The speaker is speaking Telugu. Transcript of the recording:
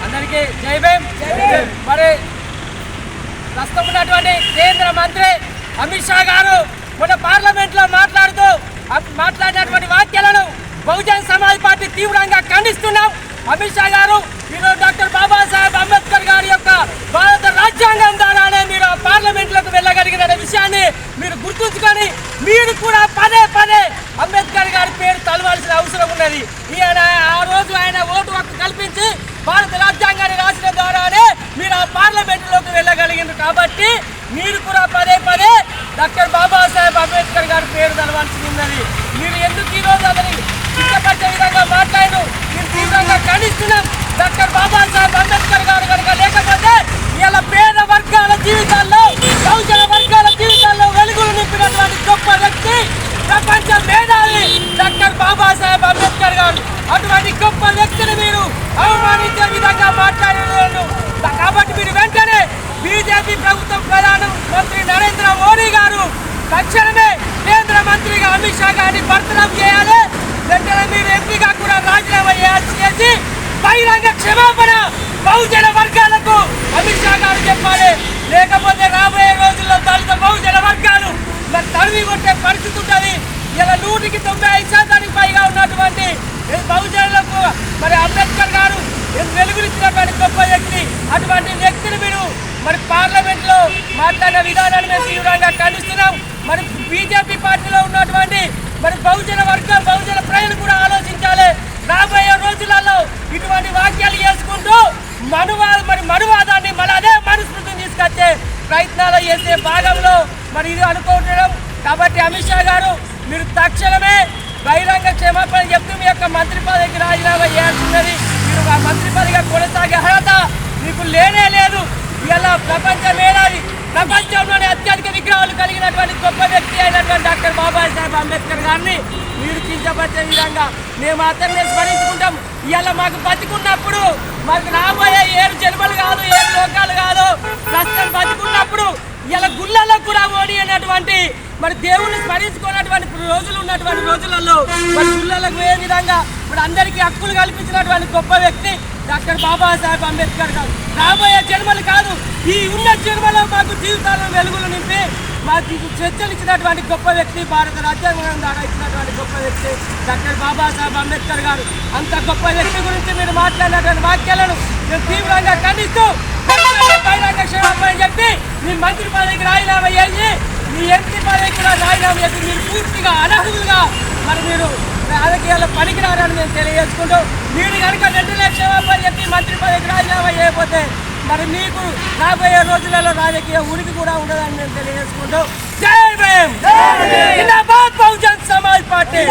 అందరికీ జై భీమ్. మరి ప్రస్తుతం ఉన్నటువంటి కేంద్ర మంత్రి అమిత్ షా గారు మన పార్లమెంట్ లో మాట్లాడినటువంటి వాక్యాలను బహుజన్ సమాజ్ పార్టీ తీవ్రంగా ఖండిస్తున్నాం. అమిత్ షా గారు మీరు డాక్టర్ బాబాసాహెబ్ అంబేద్కర్ గారి యొక్క భారత రాజ్యాంగం ద్వారానే మీరు పార్లమెంట్ లోకి వెళ్ళగలిగిన విషయాన్ని మీరు గుర్తుంచుకొని మీరు కూడా పదే పదే అంబేద్కర్ గారి పేరు తలవాల్సిన అవసరం ఉన్నది. ఆ రోజు ఆయన ఓటు హక్కు కల్పించి భారత రాజ్యాంగాన్ని రాసిన ద్వారానే మీరు ఆ పార్లమెంటులోకి వెళ్ళగలిగినారు. కాబట్టి మీరు కూడా పదే పదే డాక్టర్ బాబాసాహెబ్ అంబేద్కర్ గారి పేరు తలవాల్సి ఉన్నది. మీరు ఎందుకు ఈరోజు అతని ఇష్టపడే విధంగా మాట్లాడారు మీరు తీవ్రంగా ఖండిస్తున్నాం. డాక్టర్ బాబాసాహెబ్ అంబేద్కర్ గారు కనుక లేకపోతే ఇలా పేద వర్గాల జీవితాల్లో బహుజన వర్గాల జీవితాల్లో వెలుగులు నింపినటువంటి గొప్ప వ్యక్తి ప్రపంచ మేధావి డాక్టర్ బాబాసాహెబ్ అంబేద్కర్ గారు. అటువంటి గొప్ప వ్యక్తిని మీరు అవమానించే విధంగా మాట్లాడారు. కాబట్టి మీరు వెంటనే బీజేపీ ప్రభుత్వం ప్రధాన మంత్రి నరేంద్ర మోడీ గారు తక్షణమే కేంద్ర మంత్రిగా అమిత్ షా గారిని బర్తరఫ్ చేయాలి. వెంటనే మీరు ఎంపీగా కూడా రాజీనామా చేసి బహిరంగ క్షమాపణ బహుజన వర్గాలకు అమిత్ షా గారు చెప్పాలి. లేకపోతే రాబోయే రోజుల్లో దళిత బహుజన వర్గాలు మరి తరిమి కొట్టే పరిస్థితి ఉంటుంది. ఇలా 195% పైగా ఉన్నటువంటి బహుజనులకు మరి అంబేద్కర్ గారు వెలుగునిచ్చినటువంటి గొప్ప వ్యక్తి. అటువంటి వ్యక్తిని మీరు మరి పార్లమెంట్ లో మాట్లాడిన విధానాన్ని మేము తీవ్రంగా ఖండిస్తున్నాం. మరి బీజేపీ పార్టీలో ఉన్నటువంటి మరి బహుజన వర్గం బహుజన ప్రజలు కూడా ఆలోచించాలి. రాబోయే రోజులలో ఇటువంటి వాక్యాలు చేసుకుంటూ మనువాదాన్ని మళ్ళీ అదే మనుస్మృతిని తీసుకొచ్చే ప్రయత్నాలు చేసే భాగంలో మరి ఇది అనుకుంటున్నాం. కాబట్టి అమిత్ షా గారు మీరు తక్షణమే బహిరంగ క్షమాపణ చెప్తూ మీ యొక్క మంత్రి పదవికి రాజీనామా చేయాల్సిందని. మీరు ఆ మంత్రి పదవిగా కొనసాగే అర్హత మీకు లేనే లేదు. ఇలా ప్రపంచ మేధావి ప్రపంచంలోనే అత్యధిక విగ్రహాలు కలిగినటువంటి గొప్ప వ్యక్తి అయినటువంటి డాక్టర్ బాబాసాహెబ్ అంబేద్కర్ గారిని మీరు కించపరిచే విధంగా మేము అతన్ని స్మరించుకుంటాం. ఇలా మాకు బతికున్నప్పుడు మాకు రాబోయే 7 జన్మలు కాదు 7 లోకాలు కాదు ప్రస్తుతం బతికున్నప్పుడు ఇలా గుళ్ళలో కూడా ఓడి అనేటువంటి మరి దేవుని స్మరించుకున్నటువంటి రోజులు ఉన్నటువంటి రోజులలో మరి గుళ్ళలకు ఏ విధంగా మరి అందరికీ హక్కులు కల్పించినటువంటి గొప్ప వ్యక్తి డాక్టర్ బాబాసాహెబ్ అంబేద్కర్ గారు. రాబోయే జన్మలు కాదు ఈ ఉన్న జన్మలో మాకు జీవితాలను వెలుగులు నింపి మాకు చర్చలు ఇచ్చినటువంటి గొప్ప వ్యక్తి భారత రాజ్యాంగం ద్వారా ఇచ్చినటువంటి గొప్ప వ్యక్తి డాక్టర్ బాబాసాహెబ్ అంబేద్కర్ గారు. అంత గొప్ప వ్యక్తి గురించి మీరు మాట్లాడినటువంటి వాక్యాలను మేము తీవ్రంగా ఖండిస్తూ బహిరంగ క్షమాపణ చెప్పి మీ మంత్రి పదవికి రాజీనామా చేసి మీ ఎంపీ పదవికి కూడా రాజీనామా చేసి మీరు పూర్తిగా అనర్హులుగా మరి మీరు రాజకీయాల్లో పనికిరారని మేము తెలియజేసుకుంటూ మీరు కనుక 2 లక్షల క్షమాపణ చెప్పి మంత్రి పదవికి రాజీనామా చేయకపోతే మరి మీకు రాబోయే రోజులలో రాజకీయ ఉనికి కూడా ఉండదని మేము తెలియజేసుకుంటూ జై భీమ్. జిందాబాద్ బహుజన్ సమాజ్ పార్టీ.